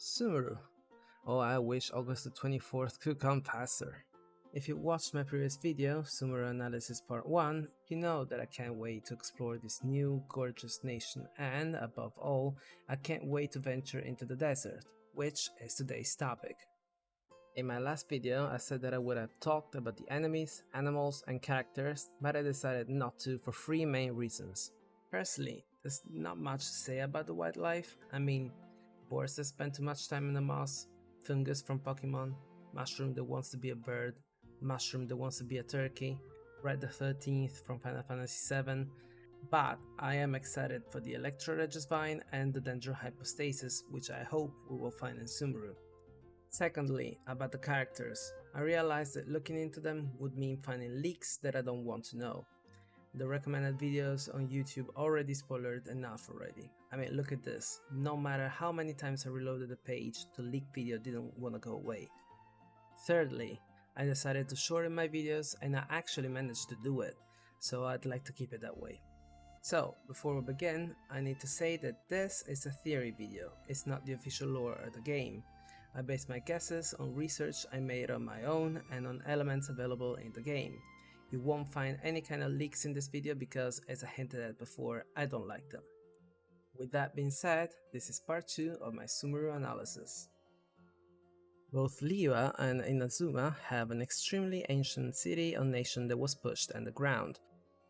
Sumeru. Oh, I wish August the 24th could come faster. If you watched my previous video, Sumeru Analysis Part 1, you know that I can't wait to explore this new, gorgeous nation and, above all, I can't wait to venture into the desert, which is today's topic. In my last video, I said that I would have talked about the enemies, animals, and characters, but I decided not to for three main reasons. Firstly, there's not much to say about the wildlife. I mean, boars that spend too much time in the moss, fungus from Pokemon, mushroom that wants to be a bird, mushroom that wants to be a turkey, Red the 13th from Final Fantasy VII, but I am excited for the Electro Regisvine and the Dendro Hypostasis, which I hope we will find in Sumeru. Secondly, about the characters, I realized that looking into them would mean finding leaks that I don't want to know. The recommended videos on YouTube already spoiled enough already. I mean, look at this. No matter how many times I reloaded the page, the leaked video didn't want to go away. Thirdly, I decided to shorten my videos and I actually managed to do it, so I'd like to keep it that way. So, before we begin, I need to say that this is a theory video, it's not the official lore of the game. I base my guesses on research I made on my own and on elements available in the game. You won't find any kind of leaks in this video because, as I hinted at before, I don't like them. With that being said, this is part 2 of my Sumeru analysis. Both Liyue and Inazuma have an extremely ancient city or nation that was pushed underground.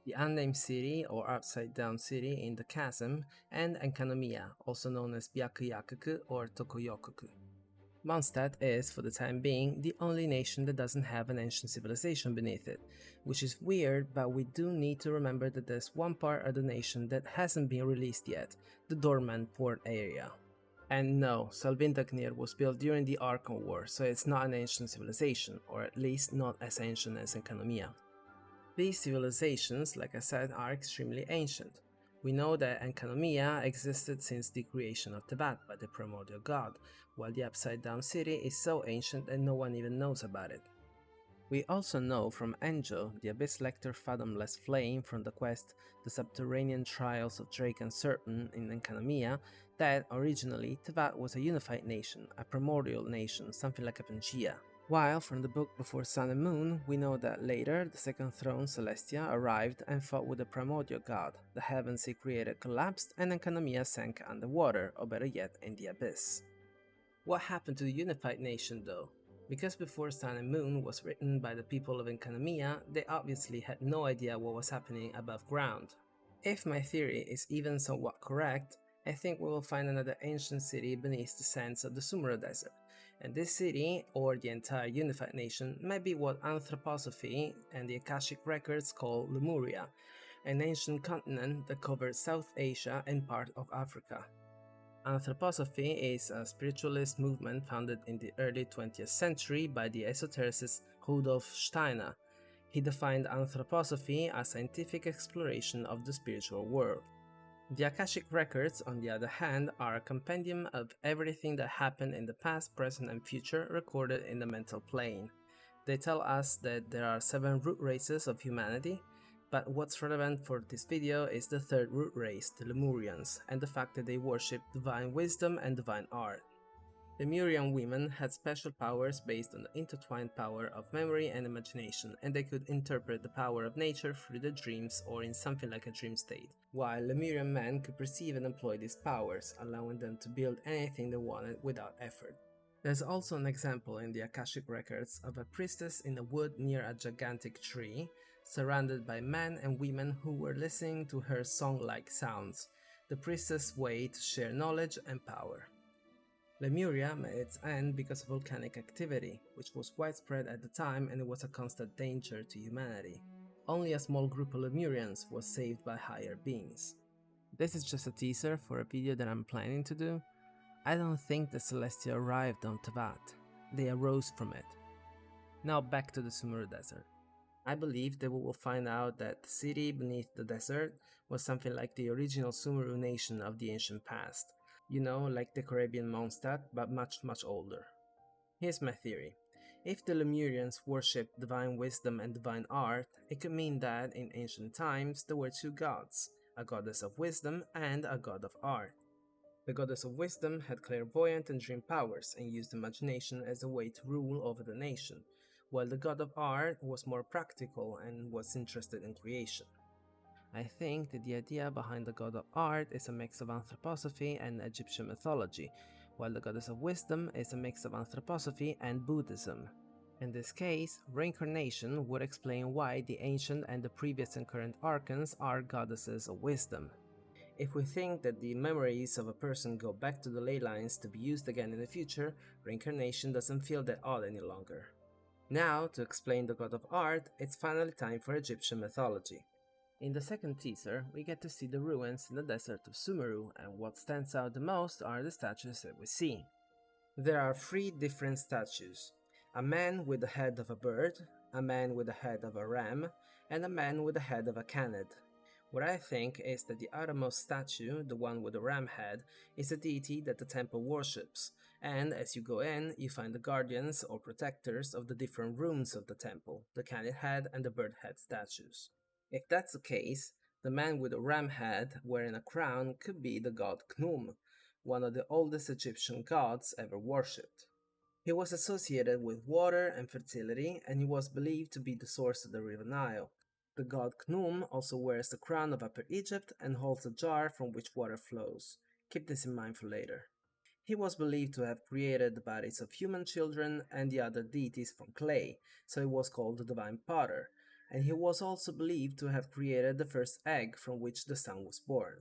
The unnamed city or upside down city in the chasm, and Enkanomiya, also known as Byakuyakuku or Tokoyokuku. Mondstadt is, for the time being, the only nation that doesn't have an ancient civilization beneath it, which is weird, but we do need to remember that there's one part of the nation that hasn't been released yet, the dormant port area. And no, Salvindagnir was built during the Archon War, so it's not an ancient civilization, or at least not as ancient as Enkanomiya. These civilizations, like I said, are extremely ancient. We know that Enkanomiya existed since the creation of Teyvat by the primordial god, while the Upside Down City is so ancient that no one even knows about it. We also know from Enjo, the Abyss Lector Fathomless Flame from the quest The Subterranean Trials of Drake and Serpent in Enkanomiya, that originally Teyvat was a unified nation, a primordial nation, something like a Pangaea. While from the book Before Sun and Moon, we know that later the second throne Celestia arrived and fought with the primordial god, the heavens he created collapsed and Enkanomiya sank underwater, or better yet, in the abyss. What happened to the unified nation though? Because Before Sun and Moon was written by the people of Enkanomiya, they obviously had no idea what was happening above ground. If my theory is even somewhat correct, I think we will find another ancient city beneath the sands of the Sumeru Desert, and this city, or the entire unified nation, might be what anthroposophy and the Akashic records call Lemuria, an ancient continent that covered South Asia and part of Africa. Anthroposophy is a spiritualist movement founded in the early 20th century by the esotericist Rudolf Steiner. He defined anthroposophy as scientific exploration of the spiritual world. The Akashic records, on the other hand, are a compendium of everything that happened in the past, present, and future recorded in the mental plane. They tell us that there are 7 root races of humanity, but what's relevant for this video is the third root race, the Lemurians, and the fact that they worship divine wisdom and divine art. Lemurian women had special powers based on the intertwined power of memory and imagination, and they could interpret the power of nature through their dreams or in something like a dream state, while Lemurian men could perceive and employ these powers, allowing them to build anything they wanted without effort. There's also an example in the Akashic records of a priestess in a wood near a gigantic tree, surrounded by men and women who were listening to her song-like sounds, the priestess' way to share knowledge and power. Lemuria met its end because of volcanic activity, which was widespread at the time and it was a constant danger to humanity. Only a small group of Lemurians was saved by higher beings. This is just a teaser for a video that I'm planning to do. I don't think the Celestia arrived on Teyvat, they arose from it. Now back to the Sumeru Desert. I believe that we will find out that the city beneath the desert was something like the original Sumeru nation of the ancient past. You know, like the Caribbean Mondstadt, but much older. Here's my theory. If the Lemurians worshipped divine wisdom and divine art, it could mean that in ancient times there were 2 gods, a goddess of wisdom and a god of art. The goddess of wisdom had clairvoyant and dream powers and used imagination as a way to rule over the nation, while the god of art was more practical and was interested in creation. I think that the idea behind the god of art is a mix of anthroposophy and Egyptian mythology, while the goddess of wisdom is a mix of anthroposophy and Buddhism. In this case, reincarnation would explain why the ancient and the previous and current archons are goddesses of wisdom. If we think that the memories of a person go back to the ley lines to be used again in the future, reincarnation doesn't feel that odd any longer. Now, to explain the god of art, it's finally time for Egyptian mythology. In the second teaser, we get to see the ruins in the desert of Sumeru, and what stands out the most are the statues that we see. There are 3 different statues: a man with the head of a bird, a man with the head of a ram, and a man with the head of a Canid. What I think is that the outermost statue, the one with the ram head, is a deity that the temple worships, and as you go in, you find the guardians or protectors of the different rooms of the temple, the Canid head and the bird head statues. If that's the case, the man with the ram head wearing a crown could be the god Khnum, one of the oldest Egyptian gods ever worshipped. He was associated with water and fertility, and he was believed to be the source of the river Nile. The god Khnum also wears the crown of Upper Egypt and holds a jar from which water flows. Keep this in mind for later. He was believed to have created the bodies of human children and the other deities from clay, so he was called the Divine Potter, and he was also believed to have created the first egg from which the sun was born.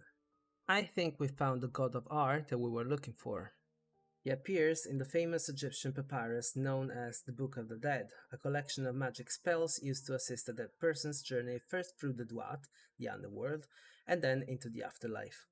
I think we found the god of art that we were looking for. He appears in the famous Egyptian papyrus known as the Book of the Dead, a collection of magic spells used to assist a dead person's journey first through the Duat, the underworld, and then into the afterlife.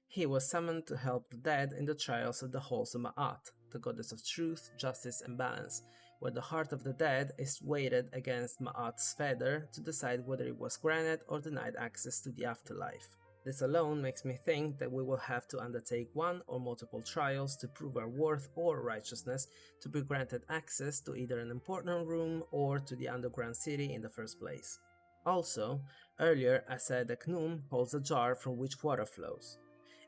He was summoned to help the dead in the trials of the halls of Ma'at, the goddess of truth, justice, and balance, where the heart of the dead is weighted against Ma'at's feather to decide whether it was granted or denied access to the afterlife. This alone makes me think that we will have to undertake one or multiple trials to prove our worth or righteousness to be granted access to either an important room or to the underground city in the first place. Also, earlier I said that Khnum holds a jar from which water flows.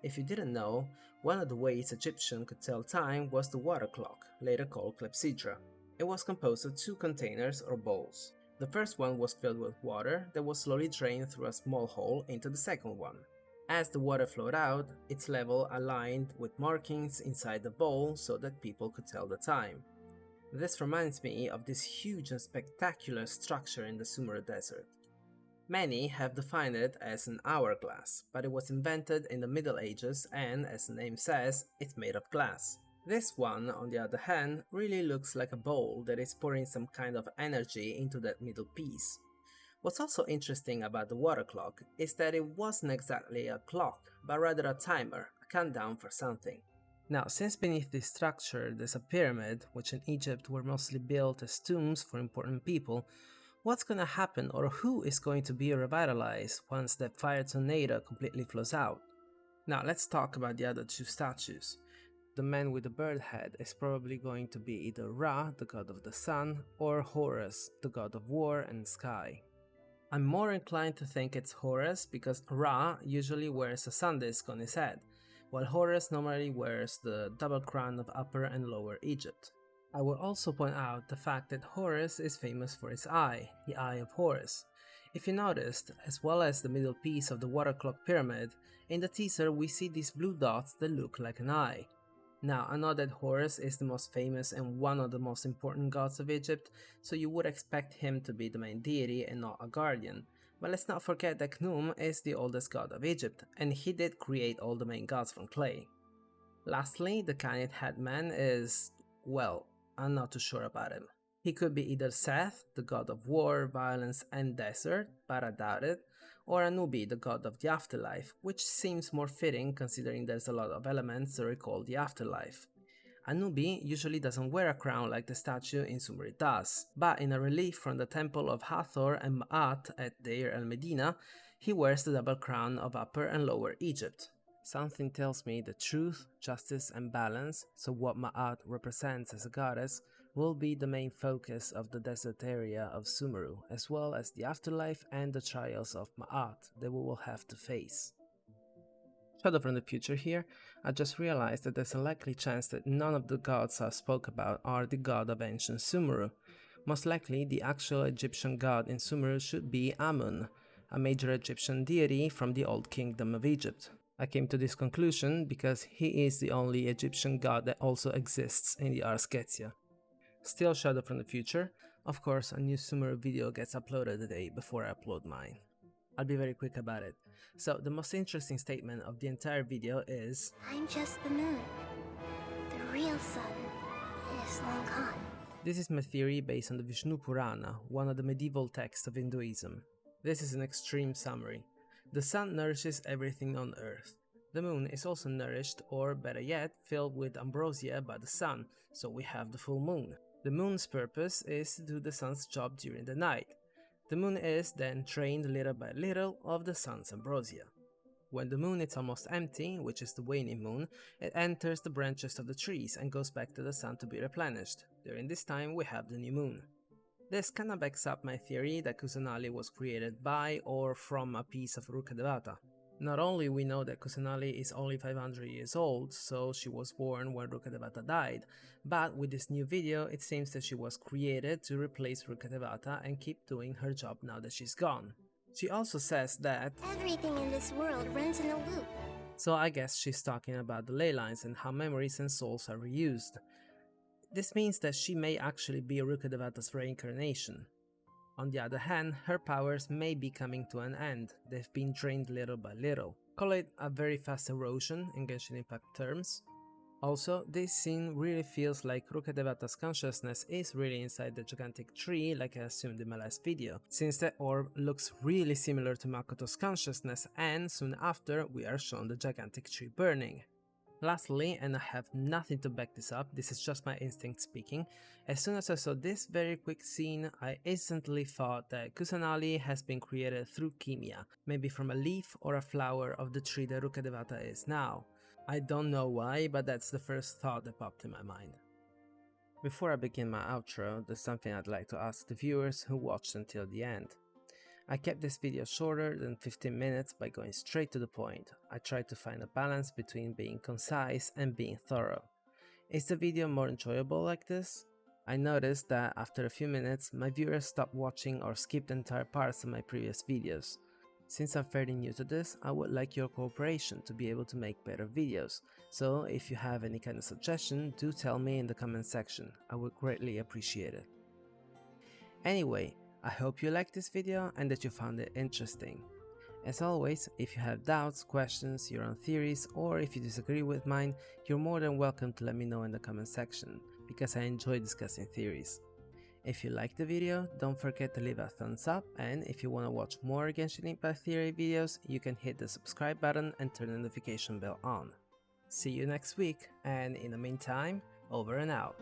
If you didn't know, one of the ways Egyptians could tell time was the water clock, later called clepsydra. It was composed of 2 containers or bowls. The first one was filled with water that was slowly drained through a small hole into the second one. As the water flowed out, its level aligned with markings inside the bowl so that people could tell the time. This reminds me of this huge and spectacular structure in the Sumeru desert. Many have defined it as an hourglass, but it was invented in the Middle Ages and, as the name says, it's made of glass. This one, on the other hand, really looks like a bowl that is pouring some kind of energy into that middle piece. What's also interesting about the water clock is that it wasn't exactly a clock, but rather a timer, a countdown for something. Now, since beneath this structure there's a pyramid, which in Egypt were mostly built as tombs for important people, what's gonna happen or who is going to be revitalized once that fire tornado completely flows out? Now let's talk about the other 2 statues. The man with the bird head is probably going to be either Ra, the god of the sun, or Horus, the god of war and sky. I'm more inclined to think it's Horus because Ra usually wears a sun disk on his head, while Horus normally wears the double crown of Upper and Lower Egypt. I will also point out the fact that Horus is famous for his eye, the Eye of Horus. If you noticed, as well as the middle piece of the water clock pyramid, in the teaser we see these blue dots that look like an eye. Now, I know that Horus is the most famous and one of the most important gods of Egypt, so you would expect him to be the main deity and not a guardian. But let's not forget that Khnum is the oldest god of Egypt, and he did create all the main gods from clay. Lastly, the Canid headman is, well, I'm not too sure about him. He could be either Seth, the god of war, violence, and desert, but I doubt it, or Anubis, the god of the afterlife, which seems more fitting considering there's a lot of elements that recall the afterlife. Anubis usually doesn't wear a crown like the statue in Sumeru does, but in a relief from the temple of Hathor and Ma'at at Deir el-Medina, he wears the double crown of Upper and Lower Egypt. Something tells me that truth, justice, and balance, so what Ma'at represents as a goddess, will be the main focus of the desert area of Sumeru, as well as the afterlife and the trials of Ma'at that we will have to face. Shadow from the future here, I just realized that there's a likely chance that none of the gods I spoke about are the god of ancient Sumeru. Most likely, the actual Egyptian god in Sumeru should be Amun, a major Egyptian deity from the Old Kingdom of Egypt. I came to this conclusion because he is the only Egyptian god that also exists in the Ars Goetia. Still Shadow from the future, of course a new Sumeru video gets uploaded the day before I upload mine. I'll be very quick about it. So the most interesting statement of the entire video is, I'm just the moon. The real sun is long gone. This is my theory based on the Vishnu Purana, one of the medieval texts of Hinduism. This is an extreme summary. The sun nourishes everything on earth. The moon is also nourished, or better yet, filled with ambrosia by the sun, so we have the full moon. The moon's purpose is to do the sun's job during the night. The moon is then drained little by little of the sun's ambrosia. When the moon is almost empty, which is the waning moon, it enters the branches of the trees and goes back to the sun to be replenished. During this time we have the new moon. This kinda backs up my theory that Kusanali was created by or from a piece of Rukkhadevata. Not only we know that Kusanali is only 500 years old, so she was born when Rukkhadevata died, but with this new video it seems that she was created to replace Rukkhadevata and keep doing her job now that she's gone. She also says that everything in this world runs in a loop. So I guess she's talking about the ley lines and how memories and souls are reused. This means that she may actually be Rukkhadevata's reincarnation. On the other hand, her powers may be coming to an end. They've been drained little by little. Call it a very fast erosion in Genshin Impact terms. Also, this scene really feels like Rukkhadevata's consciousness is really inside the gigantic tree like I assumed in my last video, since the orb looks really similar to Makoto's consciousness and soon after we are shown the gigantic tree burning. Lastly, and I have nothing to back this up, this is just my instinct speaking, as soon as I saw this very quick scene, I instantly thought that Kusanali has been created through Kimia, maybe from a leaf or a flower of the tree that Rukkhadevata is now. I don't know why, but that's the first thought that popped in my mind. Before I begin my outro, there's something I'd like to ask the viewers who watched until the end. I kept this video shorter than 15 minutes by going straight to the point. I tried to find a balance between being concise and being thorough. Is the video more enjoyable like this? I noticed that after a few minutes, my viewers stopped watching or skipped entire parts of my previous videos. Since I'm fairly new to this, I would like your cooperation to be able to make better videos, so if you have any kind of suggestion, do tell me in the comment section, I would greatly appreciate it. Anyway, I hope you liked this video and that you found it interesting. As always, if you have doubts, questions, your own theories, or if you disagree with mine, you're more than welcome to let me know in the comment section, because I enjoy discussing theories. If you liked the video, don't forget to leave a thumbs up, and if you want to watch more Genshin Impact theory videos, you can hit the subscribe button and turn the notification bell on. See you next week, and in the meantime, over and out.